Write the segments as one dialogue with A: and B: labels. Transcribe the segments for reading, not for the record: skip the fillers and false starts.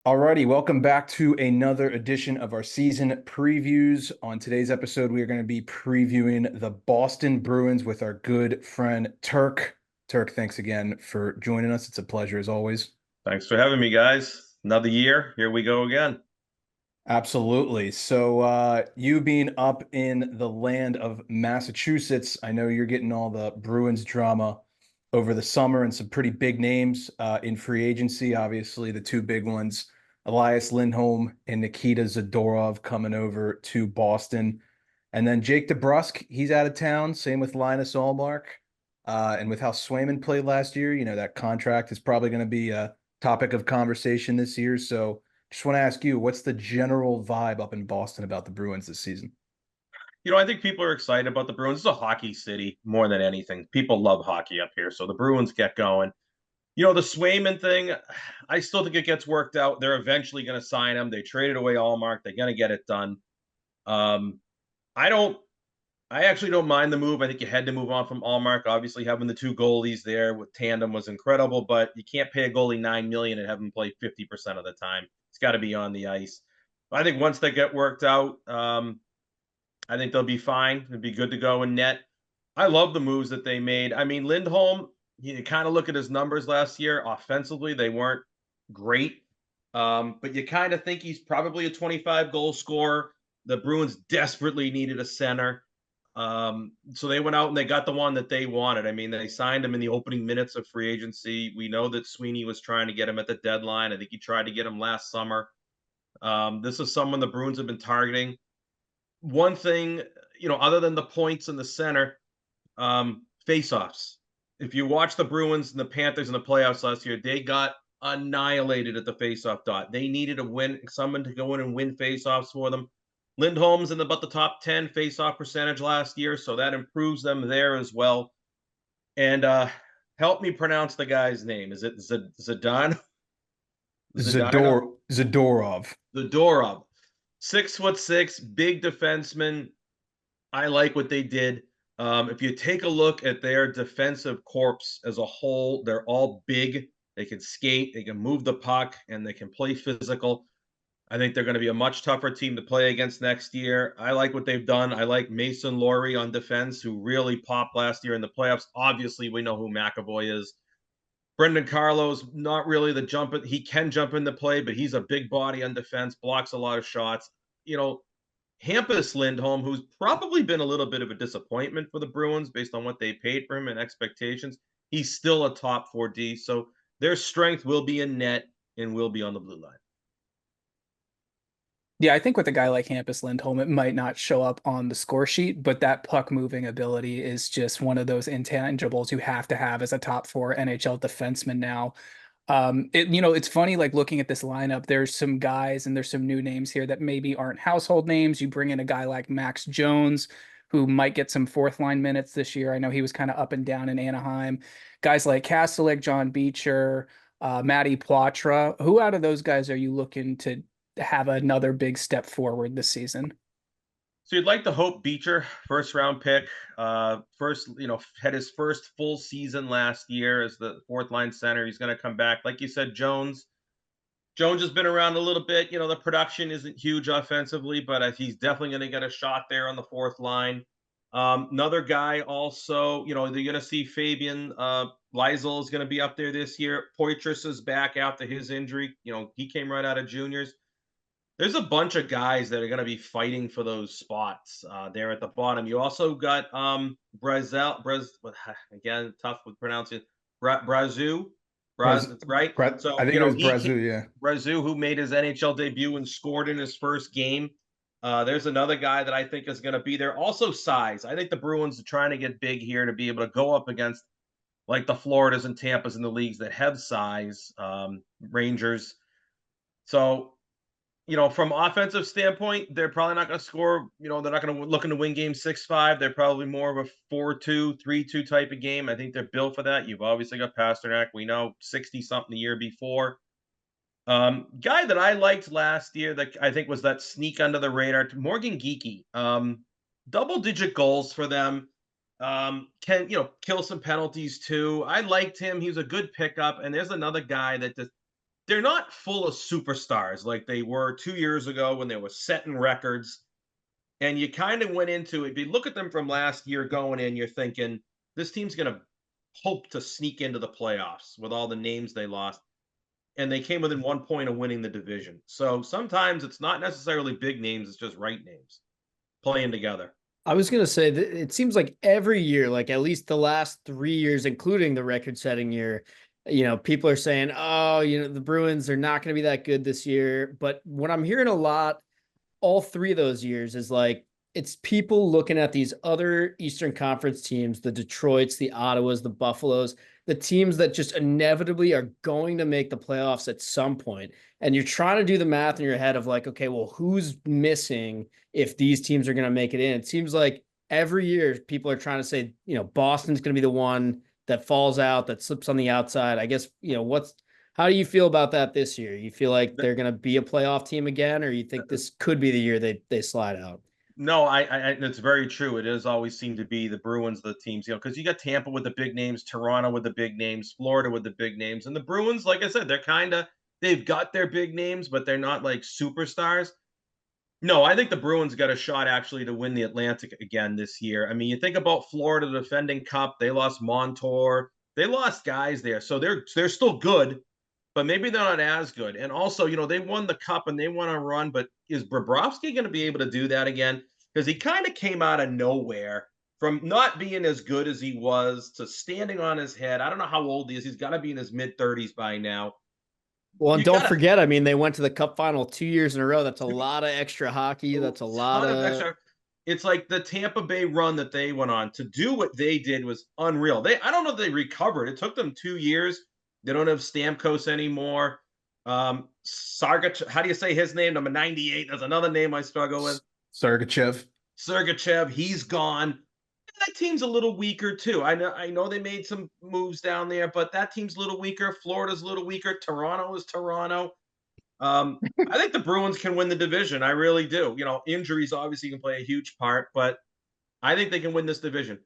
A: Alrighty, welcome back to another edition of our season previews. On today's episode, we are going to be previewing the Boston Bruins with our good friend Turk. Turk, thanks again for joining us. It's a pleasure as always.
B: Thanks for having me, guys. Another year. Here we go again.
A: Absolutely. You being up in the land of Massachusetts, I know you're getting all the Bruins drama over the summer and some pretty big names in free agency. Obviously, the two big ones, Elias Lindholm and Nikita Zadorov coming over to Boston. And then Jake DeBrusk, he's out of town. Same with Linus Ullmark. And with how Swayman played last year, that contract is probably going to be a topic of conversation this year. So, just want to ask you, what's the general vibe up in Boston about the Bruins this season?
B: I think people are excited about the Bruins. It's a hockey city more than anything. People love hockey up here. So the Bruins get going. The Swayman thing, I still think it gets worked out. They're eventually going to sign him. They traded away Allmark. They're going to get it done. Um, I don't, I actually don't mind the move. I think you had to move on from Allmark. Obviously, having the two goalies there with tandem was incredible, but you can't pay a goalie $9 million and have him play 50% of the time. It's got to be on the ice. I think once they get worked out, I think they'll be fine. It'd be good to go in net. I love the moves that they made. I mean, Lindholm, you kind of look at his numbers last year. Offensively, they weren't great. But you kind of think he's probably a 25 goal scorer. The Bruins desperately needed a center. So they went out and they got the one that they wanted. I mean, they signed him in the opening minutes of free agency. We know that Sweeney was trying to get him at the deadline. I think he tried to get him last summer. This is someone the Bruins have been targeting. One thing, other than the points in the center, face-offs. If you watch the Bruins and the Panthers in the playoffs last year, they got annihilated at the face-off dot. They needed a win, someone to go in and win face-offs for them. Lindholm's in about the top 10 face-off percentage last year, so that improves them there as well. And help me pronounce the guy's name. Is it Zidane? Zidane?
A: Zadorov.
B: Zadorov. 6'6", big defenseman. I like what they did. If you take a look at their defensive corps as a whole, they're all big. They can skate, they can move the puck, and they can play physical. I think they're going to be a much tougher team to play against next year. I like what they've done. I like Mason Laurie on defense, who really popped last year in the playoffs. Obviously, we know who McAvoy is. Brendan Carlos, not really the jump. He can jump into play, but he's a big body on defense, blocks a lot of shots. Hampus Lindholm, who's probably been a little bit of a disappointment for the Bruins based on what they paid for him and expectations. He's still a top 4D, so their strength will be in net and will be on the blue line.
C: Yeah, I think with a guy like Hampus Lindholm, it might not show up on the score sheet, but that puck moving ability is just one of those intangibles you have to have as a top four NHL defenseman now. It's funny, like looking at this lineup, there's some guys and there's some new names here that maybe aren't household names. You bring in a guy like Max Jones, who might get some fourth line minutes this year. I know he was kind of up and down in Anaheim. Guys like Kastelik, John Beecher, Matty Poitras. Who out of those guys are you looking to have another big step forward this season?
B: So you'd like to hope Beecher, first round pick, had his first full season last year as the fourth line center. He's going to come back. Like you said, Jones has been around a little bit. The production isn't huge offensively, but he's definitely going to get a shot there on the fourth line. Another guy also, they're going to see Fabian Lysel is going to be up there this year. Poitras is back after his injury. He came right out of juniors. There's a bunch of guys that are going to be fighting for those spots there at the bottom. You also got again, tough with pronouncing, Brazu, right?
A: I
B: So,
A: think it was Brazu, yeah.
B: Brazu, who made his NHL debut and scored in his first game. There's another guy that I think is going to be there. Also, size. I think the Bruins are trying to get big here to be able to go up against like the Floridas and Tampas in the leagues that have size, Rangers. So, from offensive standpoint, they're probably not going to score. They're not going to looking to win game 6-5. They're probably more of a 4-2, 3-2 type of game. I think they're built for that. You've obviously got Pasternak. We know 60-something the year before. Guy that I liked last year that I think was that sneak under the radar, Morgan Geekie. Double-digit goals for them. Can, kill some penalties too. I liked him. He was a good pickup. And there's another guy that just they're not full of superstars like they were 2 years ago when they were setting records. And you kind of went into it. If you look at them from last year going in, you're thinking this team's going to hope to sneak into the playoffs with all the names they lost. And they came within 1 point of winning the division. So sometimes it's not necessarily big names, it's just right names playing together.
D: I was gonna say that it seems like every year, like at least the last 3 years, including the record-setting year, people are saying, "Oh, the Bruins are not going to be that good this year." But what I'm hearing a lot, all 3 of those years, is like it's people looking at these other Eastern Conference teams, the Detroits, the Ottawas, the Buffaloes, the teams that just inevitably are going to make the playoffs at some point. And you're trying to do the math in your head of like, okay, well, who's missing if these teams are going to make it in? It seems like every year people are trying to say, Boston's going to be the one that falls out, that slips on the outside. I guess, how do you feel about that this year? You feel like they're going to be a playoff team again, or you think this could be the year they slide out?
B: No, it's very true. It has always seemed to be the Bruins, the teams, because you got Tampa with the big names, Toronto with the big names, Florida with the big names, and the Bruins, like I said, they've got their big names, but they're not like superstars. No, I think the Bruins got a shot actually to win the Atlantic again this year. I mean, you think about Florida defending Cup, they lost Montour, they lost guys there, so they're still good, but maybe they're not as good. And also, they won the Cup and they won a run, but is Bobrovsky going to be able to do that again? Because he kind of came out of nowhere from not being as good as he was to standing on his head. I don't know how old he is. He's got to be in his mid-30s by now.
D: Well, and
B: You
D: don't
B: gotta
D: forget, I mean, they went to the Cup final 2 years in a row. That's a lot of extra hockey. That's a lot
B: ton of
D: of
B: extra. It's like the Tampa Bay run that they went on to do what they did was unreal. I don't know if they recovered. It took them 2 years. They don't have Stamkos anymore. Sargachev, how do you say his name? Number 98. That's another name I struggle with. Sergachev, he's gone. That team's a little weaker too. I know they made some moves down there, but that team's a little weaker. Florida's a little weaker. Toronto is Toronto. I think the Bruins can win the division. I really do. Injuries obviously can play a huge part, but I think they can win this division.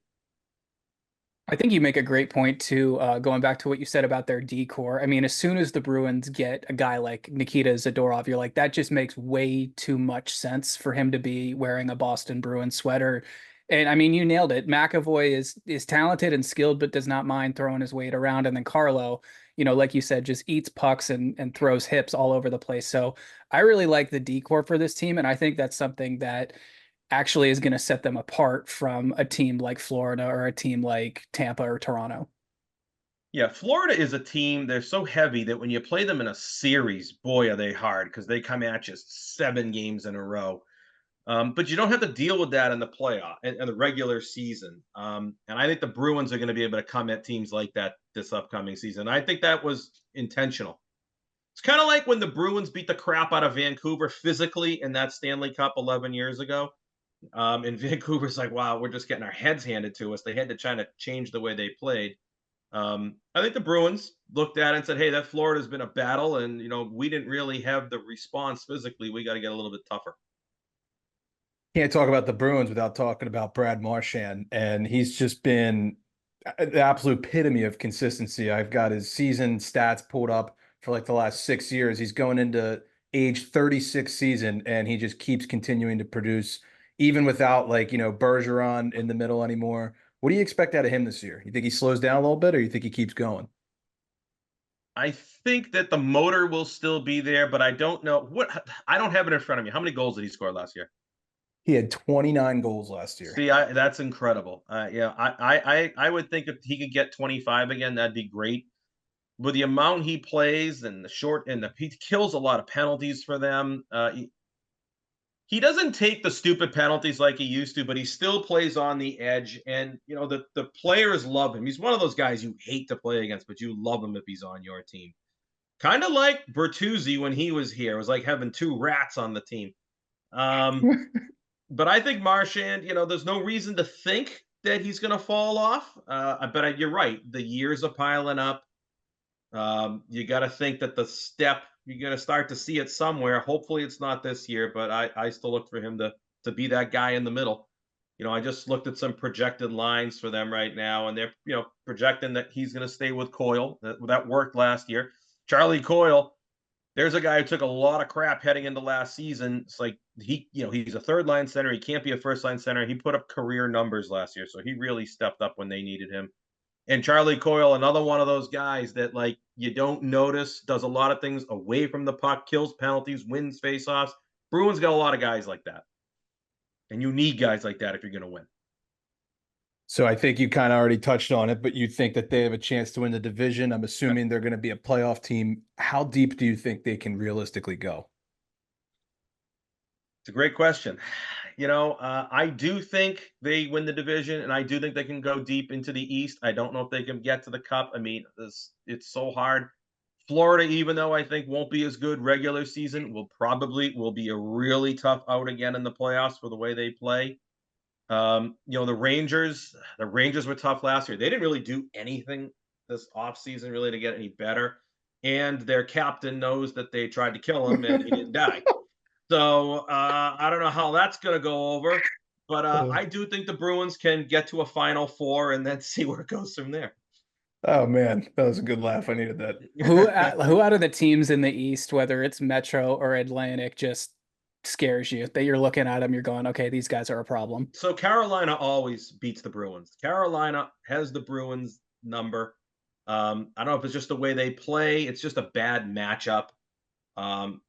C: I think you make a great point too, going back to what you said about their decor. I mean, as soon as the Bruins get a guy like Nikita Zadorov, you're like, that just makes way too much sense for him to be wearing a Boston Bruins sweater. And I mean, you nailed it. McAvoy is talented and skilled, but does not mind throwing his weight around. And then Carlo, like you said, just eats pucks and throws hips all over the place. So I really like the decor for this team, and I think that's something that actually is going to set them apart from a team like Florida or a team like Tampa or Toronto.
B: Yeah, Florida is a team. They're so heavy that when you play them in a series, boy, are they hard because they come at you 7 games in a row. But you don't have to deal with that in the playoff and the regular season. And I think the Bruins are going to be able to come at teams like that this upcoming season. I think that was intentional. It's kind of like when the Bruins beat the crap out of Vancouver physically in that Stanley Cup 11 years ago. And Vancouver's like, wow, we're just getting our heads handed to us. They had to try to change the way they played. I think the Bruins looked at it and said, hey, that Florida's been a battle. And, we didn't really have the response physically. We got to get a little bit tougher.
A: Can't talk about the Bruins without talking about Brad Marchand, and he's just been the absolute epitome of consistency. I've got his season stats pulled up for like the last 6 years. He's going into age 36 season, and he just keeps continuing to produce, even without Bergeron in the middle anymore. What do you expect out of him this year? You think he slows down a little bit, or you think he keeps going?
B: I think that the motor will still be there, but I don't know I don't have it in front of me. How many goals did he score last year?
A: He had 29 goals last year.
B: See, that's incredible. I would think if he could get 25 again, that'd be great. With the amount he plays and he kills a lot of penalties for them. He doesn't take the stupid penalties like he used to, but he still plays on the edge. And the players love him. He's one of those guys you hate to play against, but you love him if he's on your team. Kind of like Bertuzzi when he was here. It was like having two rats on the team. But I think Marchand, there's no reason to think that he's going to fall off. But you're right. The years are piling up. You got to think that you're going to start to see it somewhere. Hopefully it's not this year, but I still look for him to be that guy in the middle. I just looked at some projected lines for them right now, and they're, projecting that he's going to stay with Coyle. That worked last year. Charlie Coyle, There's a guy who took a lot of crap heading into last season. It's like he's a third line center. He can't be a first line center. He put up career numbers last year, so he really stepped up when they needed him. And Charlie Coyle, another one of those guys that like you don't notice, does a lot of things away from the puck, kills penalties, wins faceoffs. Bruins got a lot of guys like that. And you need guys like that if you're going to win.
A: So I think you kind of already touched on it, but you think that they have a chance to win the division. I'm assuming they're going to be a playoff team. How deep do you think they can realistically go?
B: It's a great question. I do think they win the division, and I do think they can go deep into the East. I don't know if they can get to the Cup. I mean, it's so hard. Florida, even though I think won't be as good regular season, will be a really tough out again in the playoffs for the way they play. The Rangers were tough last year. They didn't really do anything this offseason really to get any better. And their captain knows that they tried to kill him and he didn't die. So I don't know how that's going to go over, but I do think the Bruins can get to a Final Four and then see where it goes from there.
A: Oh man, that was a good laugh. I needed that.
C: Who out of the teams in the East, whether it's Metro or Atlantic, just scares you? That you're looking at them, you're going, okay, these guys are a problem.
B: So Carolina always beats the Bruins. Carolina has the Bruins number. I don't know if it's just the way they play. It's just a bad matchup. And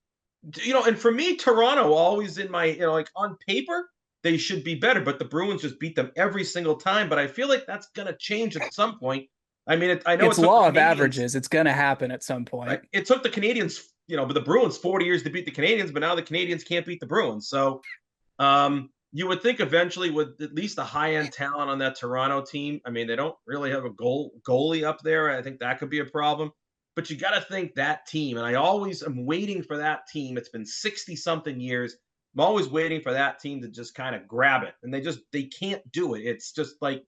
B: for me, Toronto always in my, like on paper, they should be better, but the Bruins just beat them every single time. But I feel like that's going to change at some point. I mean, I know
C: it's law of averages. It's going to happen at some point.
B: Right? It took the Canadians, but the Bruins 40 years to beat the Canadians, but now the Canadians can't beat the Bruins. So you would think eventually with at least the high-end talent on that Toronto team, I mean, they don't really have a goalie up there. I think that could be a problem. But you got to think that team, and I always am waiting for that team. It's been 60-something years. I'm always waiting for that team to just kind of grab it, and they can't do it. It's just like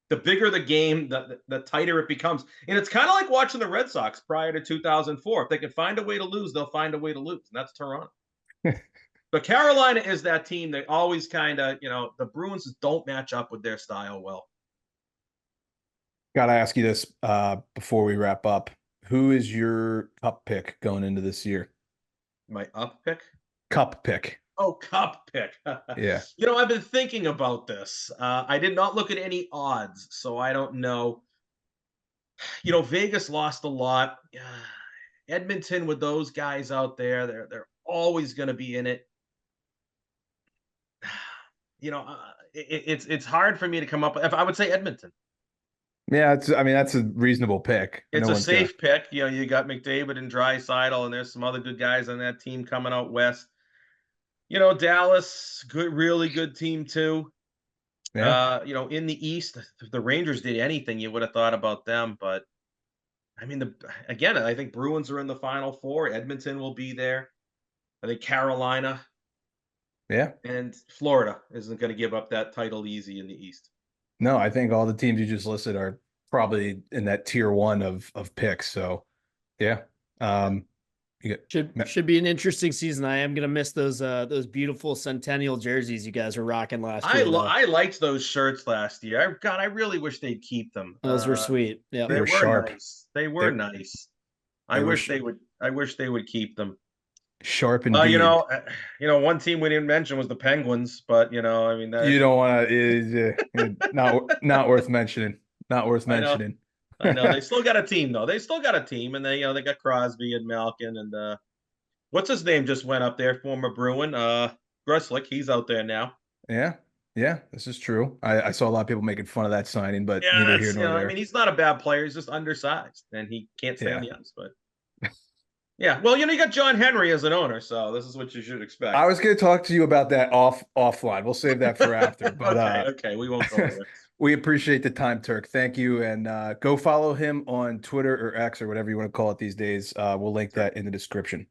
B: the bigger the game, the tighter it becomes. And it's kind of like watching the Red Sox prior to 2004. If they can find a way to lose, they'll find a way to lose, and that's Toronto. But Carolina is that team. They always kind of, the Bruins don't match up with their style well.
A: Got to ask you this before we wrap up. Who is your cup pick going into this year?
B: My up pick?
A: Cup pick.
B: Oh, cup pick.
A: Yeah.
B: I've been thinking about this. I did not look at any odds, so I don't know. Vegas lost a lot. Edmonton with those guys out there, they're always going to be in it. It's hard for me to come up with. If I would say Edmonton.
A: Yeah, that's a reasonable pick.
B: It's a safe pick. You got McDavid and Draisaitl, and there's some other good guys on that team coming out west. Dallas, really good team too.
A: Yeah.
B: In the East, if the Rangers did anything, you would have thought about them. But I mean, I think Bruins are in the Final Four. Edmonton will be there. I think Carolina.
A: Yeah.
B: And Florida isn't going to give up that title easy in the East.
A: No, I think all the teams you just listed are probably in that tier one of picks. So, yeah.
D: Should be an interesting season. I am gonna miss those beautiful Centennial jerseys you guys were rocking last year.
B: I liked those shirts last year. God, I really wish they'd keep them.
D: Those were sweet. Yeah,
B: they were
A: sharp.
B: Nice. They were nice. I wish they would keep them.
A: Sharp and
B: one team we didn't mention was the Penguins, but you don't
A: want to. Not worth mentioning. Not worth mentioning.
B: I know they still got a team though. They still got a team, and they got Crosby and Malkin and what's his name just went up there, former Bruin, Gruslick. He's out there now.
A: Yeah, this is true. I saw a lot of people making fun of that signing, but neither here nor there.
B: I mean, he's not a bad player. He's just undersized, and he can't stay on the ice. But yeah, well, you got John Henry as an owner, so this is what you should expect.
A: I was going to talk to you about that offline. We'll save that for after. But
B: okay, we won't go there.
A: We appreciate the time, Turk. Thank you. And go follow him on Twitter or X or whatever you want to call it these days. We'll link that in the description.